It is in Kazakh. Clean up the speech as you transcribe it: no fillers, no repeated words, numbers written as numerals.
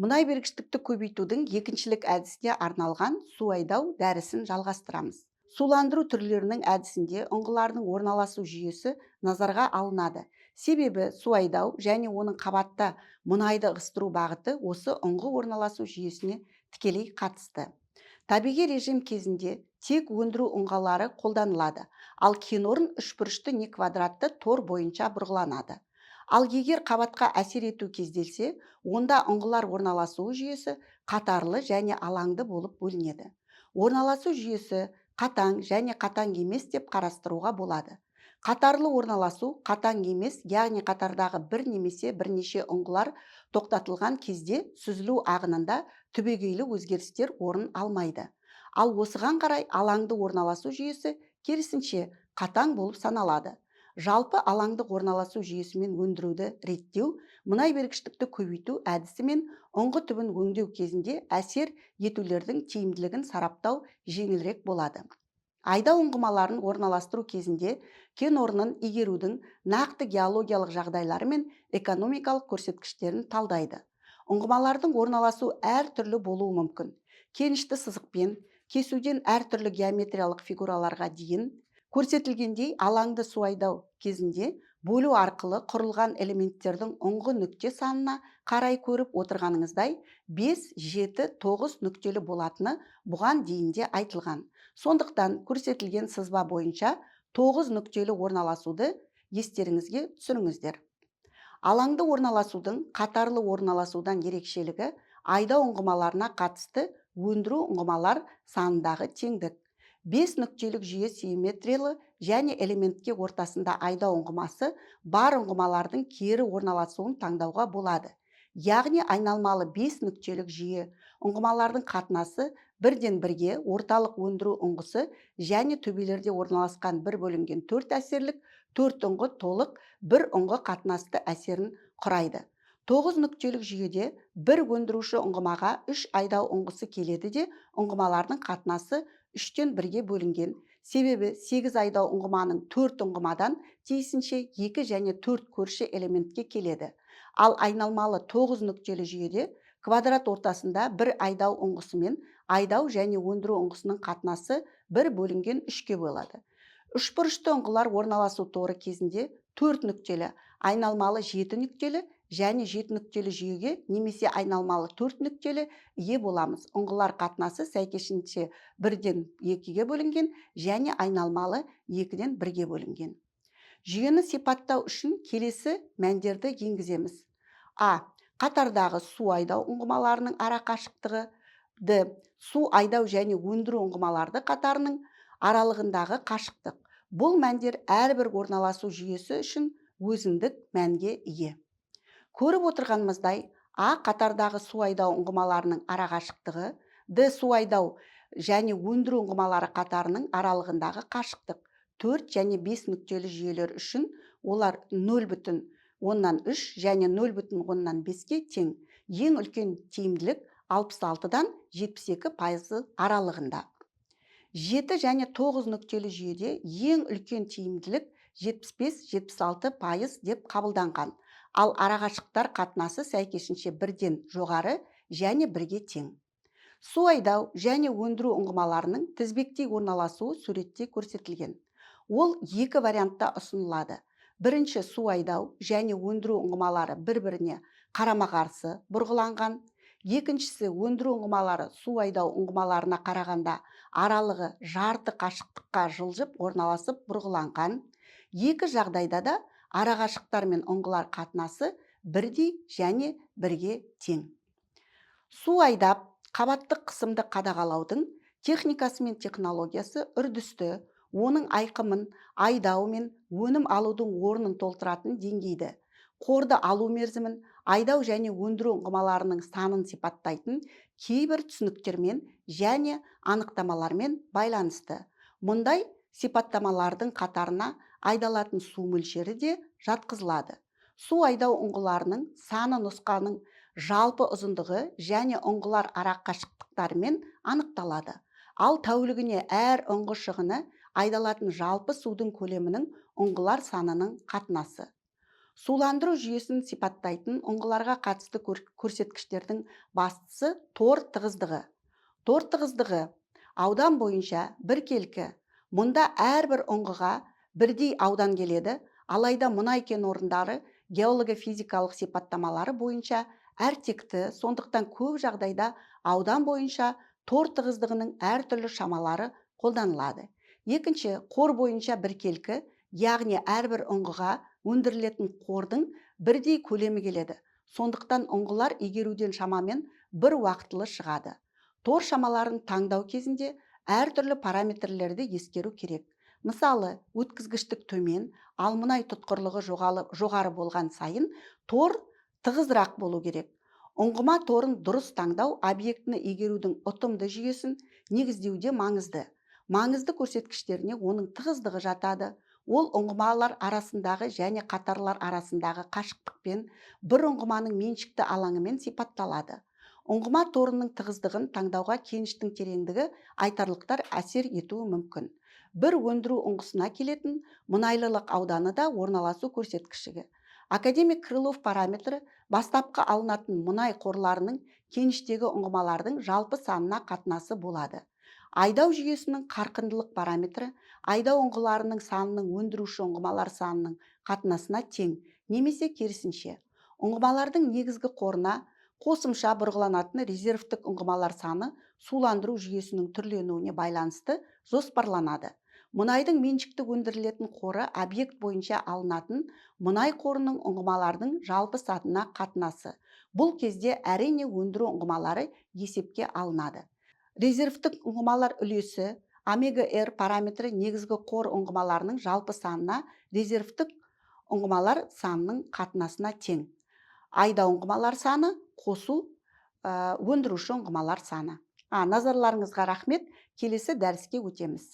Мұнай бергіштікті көбейтудің екіншілік әдісіне арналған су айдау дәрісін жалғастырамыз. Суландыру түрлерінің әдісінде ұңғылардың орналасу жүйесі назарға алынады. Себебі су айдау және оның қабатта мұнайды ығыстыру бағыты осы ұңғы орналасу жүйесіне тікелей қатысты. Табиғи режим кезінде тек өндіру ұңғалары қолданылады, ал кенорын үшбұрышты не квадратты тор бойынша бұрғыланады. Ал егер қабатқа әсер ету кезделсе, онда ұңғылар орналасуы жүйесі қатарлы және алаңды болып бөлінеді. Орналасу жүйесі қатаң және қатаң емес деп қарастыруға болады. Қатарлы орналасу қатаң емес, яғни қатардағы бір немесе бірнеше ұңғылар тоқтатылған кезде сүзілу ағынында түбегейлі өзгерістер орын алмайды. Ал осыған қарай алаңды орналасу жүйесі керісінше қатаң болып саналады. Жалпы алаңдық орналасу жүйесімен өндіруді реттеу, мұнай бергіштікті көбейту әдісімен ұңғы түбін өңдеу кезінде әсер етулердің тиімділігін сараптау жеңілірек болады. Айдау ұңғымаларын орналастыру кезінде кен орнын игерудің нақты геологиялық жағдайлары мен экономикалық көрсеткіштерін талдайды. Ұңғымалардың орналасу әр түрлі болуы мүмкін. Кенішті сызықпен, кесуден әртүрлі геометриялық фигураларға дейін көрсетілгендей, алаңды су айдау кезінде бөлу арқылы құрылған элементтердің ұңғы нүкте санына қарай көріп отырғаныңыздай 5, 7, 9 нүктелі болатыны бұған дейінде айтылған. Сондықтан көрсетілген сызба бойынша 9 нүктелі орналасуды естеріңізге түсіріңіздер. Алаңды орналасудың қатарлы орналасудан ерекшелігі айдау ұңғымаларына қатысты өндіру ұңғымалар санындағы теңдік. 5 нүктелік жүйе симметриялы және элементке ортасында айдау ұңғымасы бар ұңғымалардың кері орналасуын таңдауға болады. Яғни айналмалы 5 нүктелік жүйе ұңғымалардың қатынасы бірден бірге орталық өндіру ұңғысы және төбелерде орналасқан бір бөлінген 4 әсерлік 4 ұңғы толық бір ұңғы қатынасты әсерін құрайды. 9 нүктелік жүйеде бір өндіруші ұңғымаға 3 айдау ұңғысы келеді де ұңғымалардың қатынасы 3-тен 1-ге бөлінген. Себебі 8 айдау ұңғыманың 4 ұңғымадан тиісінше 2 және 4 көрші элементке келеді. Ал айналмалы 9 нүктелі жүйеде квадрат ортасында бір айдау ұңғысымен айдау және өндіру ұңғысының қатынасы 1 бөлінген 3-ке болады. Үшбұрышты ұңғылар орналасу торы кезінде 4 нүктелі, айналмалы 7 нүктелі және 7 нүктелі жүйеге немесе айналмалы 4 нүктелі ие боламыз. Ұңғылар қатынасы сәйкесінше 1-ден 2-ге бөлінген және айналмалы 2-ден 1-ге бөлінген. Жүйені сипаттау үшін келесі мәндерді енгіземіз. А. Қатардағы су айдау ұңғымаларының ара қашықтығы. Д. Су айдау және өндіру ұңғымаларды қатарының аралығындағы қашықтық. Бұл мәндер әрбір орналасу жүйесі үшін өзіндік мәнге ие. Көріп отырғанымыздай, А. Қатардағы су айдау ұңғымаларының ара қашықтығы, Д. Су айдау және өндіру ұңғымалары қатарының аралығындағы қашықтық. 4 және 5 нүктелі жүйелер үшін олар 0,3 және 0,5-ге тең. Ең үлкен тиімділік 66-дан 72% аралығында. 7 және 9 нүктелі жүйеде ең үлкен тиімділік 75-76% деп қабылданған. Ал арақашықтықтар қатынасы сәйкесінше 1-ден жоғары және 1-ге тең. Су айдау және өндіру ұңғымаларының тізбектей орналасуы суретте көрсетілген. Ол 2 вариантта ұсынылады. Бірінші, су айдау және өндіру ұңғымалары бір-біріне қарама-қарсы бұрғыланған. Екіншісі, өндіру ұңғымалары су айдау ұңғымаларына қарағанда аралығы жарты қашықтыққа жылжып орналасып бұрғыланған. Екі жағдайда да арақашықтықтар мен ұңғылар қатынасы 1-дей және 1-ге тең. Су айдап қабаттық қысымды қадағалаудың техникасы мен технологиясы үрдісті, оның айқымын, айдау мен өнім алудың орнын толтыратын деңгейді, қорды алу мерзімін, айдау және өндіру ұңғымаларының санын сипаттайтын кейбір түсініктермен және анықтамалармен байланысты. Мұндай сипаттамалардың қатарына айдалатын су мөлшері де жатқызылады. Су айдау ұңғыларының саны нұсқаның жалпы ұзындығы және ұңғылар ара қашықтықтарымен анықталады. Ал тәулігіне әр ұңғы шығыны айдалатын жалпы судың көлемінің ұңғылар санының қатынасы. Суландыру жүйесін сипаттайтын ұңғыларға қатысты көрсеткіштердің бастысы тор тығыздығы. Тор тығыздығы аудан бойынша біркелкі. Мұнда әрбір ұңғыға бірдей аудан келеді, алайда мұнай кен орындары геолого-физикалық сипаттамалары бойынша әртекті, сондықтан көп жағдайда аудан бойынша тор тығыздығының әртүрлі шамалары қолданылады. Екінші, қор бойынша біркелкі, яғни әрбір ұңғыға өндірілетін қордың бірдей көлемі келеді. Сондықтан ұңғылар игеруден шамамен бір уақытылы шығады. Тор шамаларын таңдау кезінде әртүрлі параметрлерді ескеру керек. Мысалы, өткізгіштік төмен, ал мұнай тұтқырлығы жоғары болған сайын тор тығызырақ болу керек. Ұңғыма торын дұрыс таңдау объектіні игерудің ұтымды жүйесін негіздеуде маңызды. Маңызды көрсеткіштеріне оның тығыздығы жатады. Ол ұңғымалар арасындағы және қатарлар арасындағы қашықтықпен, бір ұңғыманың меншікті алаңымен сипатталады. Ұңғыма торының тығыздығын таңдауға кеніштің тереңдігі айтарлықтар әсер етуі мүмкін. Бір өндіру ұңғысына келетін мұнайлылық ауданы да орналасу көрсеткішігі. Академик Крылов параметрі бастапқы алынатын мұнай қорларының кеніштегі ұңғымалардың жалпы санына қатынасы болады. Айдау жүйесінің қарқындылық параметрі айдау ұңғыларының санының өндіруші ұңғымалар санының қатынасына тең, немесе керісінше. Ұңғымалардың негізгі қорына қосымша бұрғыланатын резервтік ұңғымалар саны суландыру жүйесінің түрленуіне байланысты жоспарланады. Мұнайдың меншікті өндірілетін қоры объект бойынша алынатын мұнай қорының ұңғымалардың жалпы санына қатынасы. Бұл кезде әрине өндіру ұңғымалары есепке алынады. Резервтік ұңғымалар үлесі омега-р параметрі негізгі қор ұңғымаларының жалпы санына резервтік ұңғымалар санының қатынасына тең. Айда ұңғымалар саны қосу өндіруші ұңғымалар саны. Назарларыңызға рахмет. Келесі дәріске өтеміз.